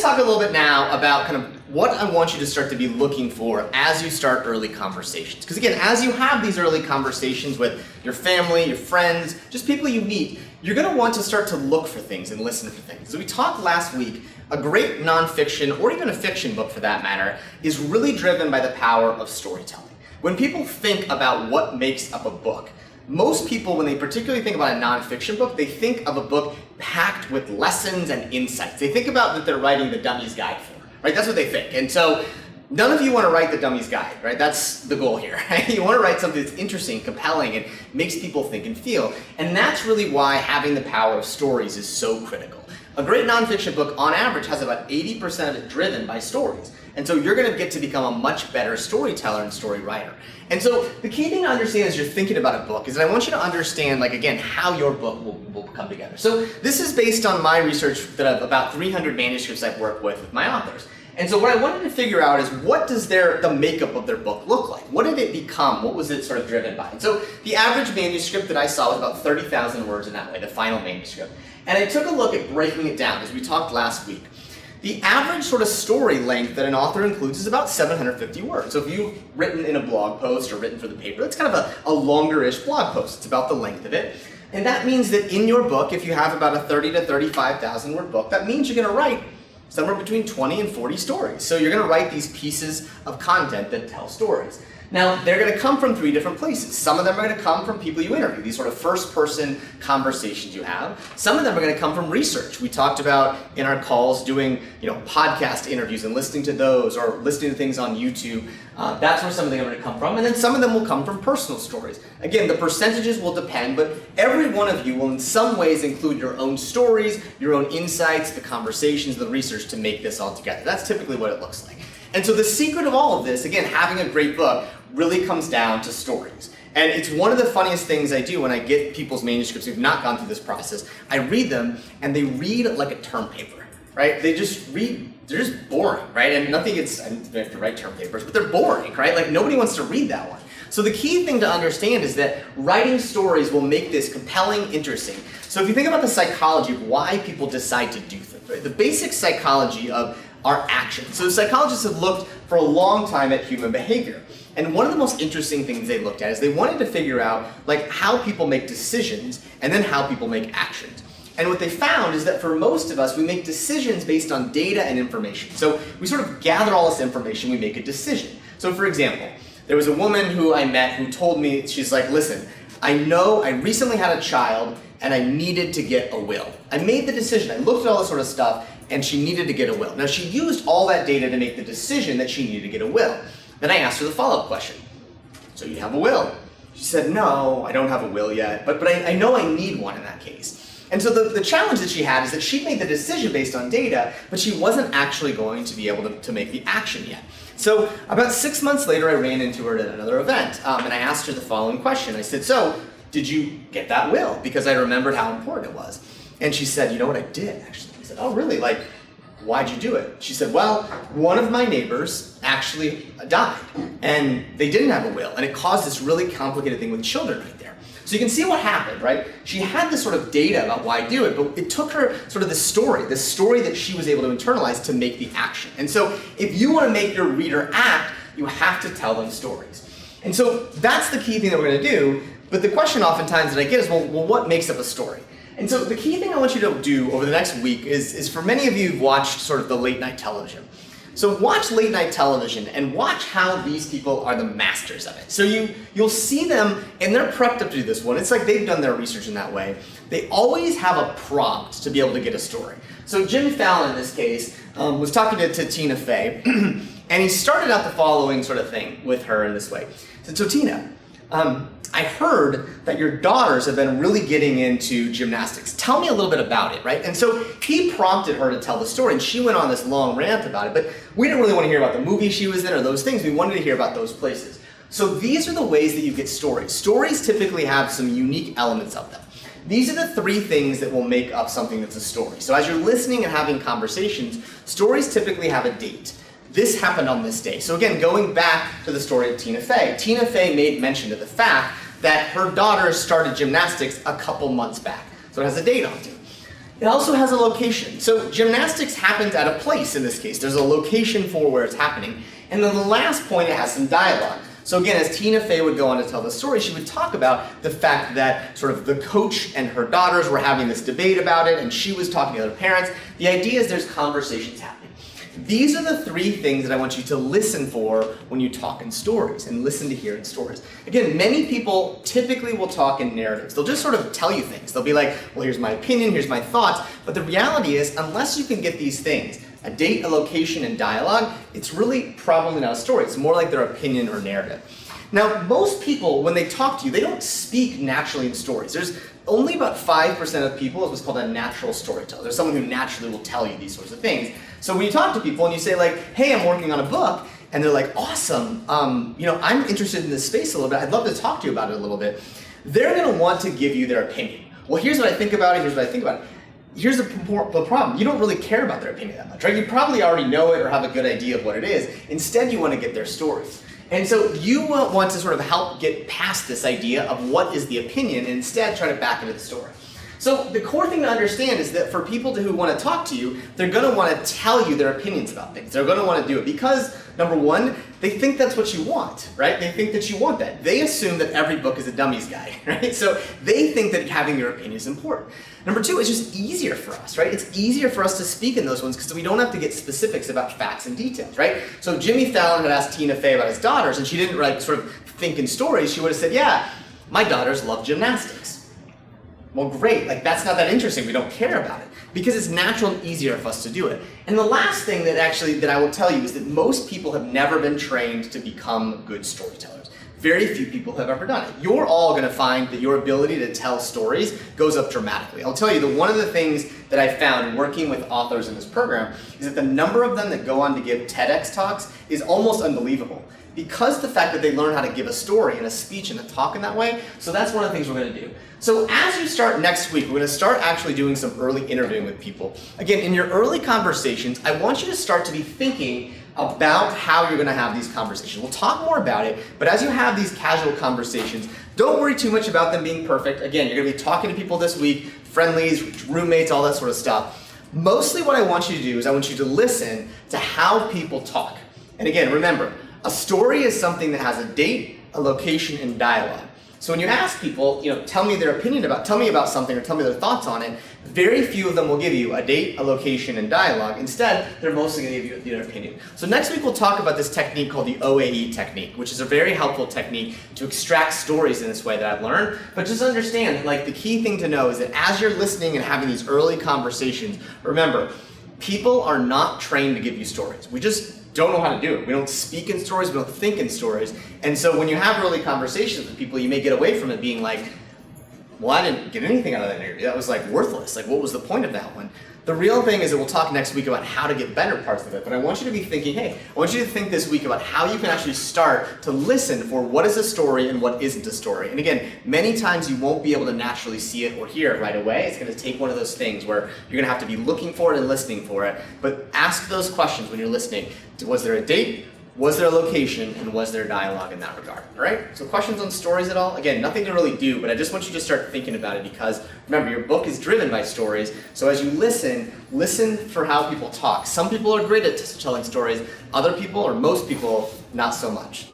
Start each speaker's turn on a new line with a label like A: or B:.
A: talk a little bit now about kind of what I want you to start to be looking for as you start early conversations. Because again, as you have these early conversations with your family, your friends, just people you meet, you're going to want to start to look for things and listen for things. As we talked last week, a great nonfiction, or even a fiction book for that matter, is really driven by the power of storytelling. When people think about what makes up a book, most people, when they particularly think about a nonfiction book, they think of a book packed with lessons and insights. They think about that they're writing the Dummies guide for, right? That's what they think. And so none of you want to write the Dummies guide, right? That's the goal here, right? You want to write something that's interesting, compelling, and makes people think and feel. And that's really why having the power of stories is so critical. A great nonfiction book, on average, has about 80% of it driven by stories. And so you're going to get to become a much better storyteller and story writer. And so the key thing to understand as you're thinking about a book is that I want you to understand, like, again, how your book will come together. So this is based on my research that of about 300 manuscripts I've worked with my authors. And so what I wanted to figure out is, what does the makeup of their book look like? What did it become? What was it sort of driven by? And so the average manuscript that I saw was about 30,000 words in that way, the final manuscript. And I took a look at breaking it down, as we talked last week. The average sort of story length that an author includes is about 750 words. So if you've written in a blog post or written for the paper, it's kind of a longer-ish blog post. It's about the length of it. And that means that in your book, if you have about a 30 to 35,000 word book, that means you're going to write somewhere between 20 and 40 stories. So you're going to write these pieces of content that tell stories. Now, they're going to come from 3 different places. Some of them are going to come from people you interview, these sort of first-person conversations you have. Some of them are going to come from research. We talked about in our calls doing, podcast interviews and listening to those, or listening to things on YouTube. That's where some of them are going to come from. And then some of them will come from personal stories. Again, the percentages will depend, but every one of you will in some ways include your own stories, your own insights, the conversations, the research to make this all together. That's typically what it looks like. And so the secret of all of this, again, having a great book, really comes down to stories. And it's one of the funniest things I do when I get people's manuscripts who've not gone through this process. I read them, and they read like a term paper, right? They just read, they're just boring, right? And nothing gets, I have to write term papers, but they're boring, right? Like, nobody wants to read that one. So the key thing to understand is that writing stories will make this compelling, interesting. So if you think about the psychology of why people decide to do things, right? The basic psychology of our actions. So psychologists have looked for a long time at human behavior. And one of the most interesting things they looked at is they wanted to figure out like how people make decisions and then how people make actions. And what they found is that for most of us, we make decisions based on data and information. So we sort of gather all this information, we make a decision. So for example, there was a woman who I met who told me, she's like, listen, I know I recently had a child and I needed to get a will. I made the decision, I looked at all this sort of stuff, and she needed to get a will. Now she used all that data to make the decision that she needed to get a will. Then I asked her the follow-up question. So you have a will? She said, no, I don't have a will yet, but I know I need one in that case. And so the challenge that she had is that she made the decision based on data, but she wasn't actually going to be able to make the action yet. So about 6 months later, I ran into her at another event, and I asked her the following question. I said, so did you get that will? Because I remembered how important it was. And she said, you know what, I did actually. I said, oh really, like, why'd you do it? She said, well, one of my neighbors actually died, and they didn't have a will, and it caused this really complicated thing with children right there. So you can see what happened, right? She had this sort of data about why do it, but it took her sort of this story that she was able to internalize to make the action. And so if you want to make your reader act, you have to tell them stories. And so that's the key thing that we're going to do, but the question oftentimes that I get is, well, what makes up a story? And so the key thing I want you to do over the next week is for many of you who've watched sort of the late night television. So watch late night television and watch how these people are the masters of it. So you'll see them, and they're prepped up to do this one. It's like they've done their research in that way. They always have a prompt to be able to get a story. So Jimmy Fallon in this case was talking to Tina Fey, and he started out the following sort of thing with her in this way. He said, so Tina, I heard that your daughters have been really getting into gymnastics. Tell me a little bit about it, right? And so he prompted her to tell the story, and she went on this long rant about it, but we didn't really want to hear about the movie she was in or those things. We wanted to hear about those places. So these are the ways that you get stories. Stories typically have some unique elements of them. These are the 3 things that will make up something that's a story. So as you're listening and having conversations, stories typically have a date. This happened on this day. So again, going back to the story of Tina Fey made mention of the fact that her daughter started gymnastics a couple months back. So it has a date on it. It also has a location. So gymnastics happens at a place in this case. There's a location for where it's happening. And then the last point, it has some dialogue. So again, as Tina Fey would go on to tell the story, she would talk about the fact that sort of the coach and her daughters were having this debate about it, and she was talking to other parents. The idea is there's conversations happening. These are the three things that I want you to listen for when you talk in stories and listen to hear in stories. Again, many people typically will talk in narratives. They'll just sort of tell you things. They'll be like, well, here's my opinion, here's my thoughts. But the reality is, unless you can get these things, a date, a location, and dialogue, it's really probably not a story. It's more like their opinion or narrative. Now, most people, when they talk to you, they don't speak naturally in stories. There's only about 5% of people is what's called a natural storyteller. There's someone who naturally will tell you these sorts of things. So when you talk to people and you say like, hey, I'm working on a book, and they're like, awesome, I'm interested in this space a little bit, I'd love to talk to you about it a little bit, they're gonna want to give you their opinion. Well, here's what I think about it, here's what I think about it. Here's the problem, you don't really care about their opinion that much, right? You probably already know it or have a good idea of what it is. Instead, you want to get their stories. And so you want to sort of help get past this idea of what is the opinion and instead try to back into the story. So the core thing to understand is that for people who want to talk to you, they're going to want to tell you their opinions about things. They're going to want to do it because, number one, they think that's what you want, right? They think that you want that. They assume that every book is a Dummies guide, right? So they think that having your opinion is important. Number two, it's just easier for us, right? It's easier for us to speak in those ones because we don't have to get specifics about facts and details, right? So Jimmy Fallon had asked Tina Fey about his daughters, and she didn't sort of think in stories. She would have said, yeah, my daughters love gymnastics. Well, great, that's not that interesting. We don't care about it because it's natural and easier for us to do it. And the last thing that I will tell you is that most people have never been trained to become good storytellers. Very few people have ever done it. You're all going to find that your ability to tell stories goes up dramatically. I'll tell you that one of the things that I found working with authors in this program is that the number of them that go on to give TEDx talks is almost unbelievable. Because the fact that they learn how to give a story and a speech and a talk in that way, so that's one of the things we're going to do. So as you start next week, we're going to start actually doing some early interviewing with people. Again, in your early conversations, I want you to start to be thinking about how you're going to have these conversations. We'll talk more about it, but as you have these casual conversations, don't worry too much about them being perfect. Again, you're going to be talking to people this week, friendlies, roommates, all that sort of stuff. Mostly what I want you to do is I want you to listen to how people talk. And again, remember, a story is something that has a date, a location, and dialogue. So when you ask people, tell me their opinion tell me about something or tell me their thoughts on it, very few of them will give you a date, a location, and dialogue. Instead, they're mostly going to give you their opinion. So next week we'll talk about this technique called the OAE technique, which is a very helpful technique to extract stories in this way that I've learned. But just understand, the key thing to know is that as you're listening and having these early conversations, remember, people are not trained to give you stories. We just don't know how to do it. We don't speak in stories, we don't think in stories. And so when you have early conversations with people, you may get away from it being like, well, I didn't get anything out of that interview. That was worthless. What was the point of that one? The real thing is that we'll talk next week about how to get better parts of it, but I want you to be thinking, hey, I want you to think this week about how you can actually start to listen for what is a story and what isn't a story. And again, many times you won't be able to naturally see it or hear it right away. It's going to take one of those things where you're going to have to be looking for it and listening for it, but ask those questions when you're listening. Was there a date? Was there a location, and was there dialogue in that regard? All right? So questions on stories at all? Again, nothing to really do, but I just want you to start thinking about it because, remember, your book is driven by stories. So as you listen for how people talk. Some people are great at telling stories. Other people, or most people, not so much.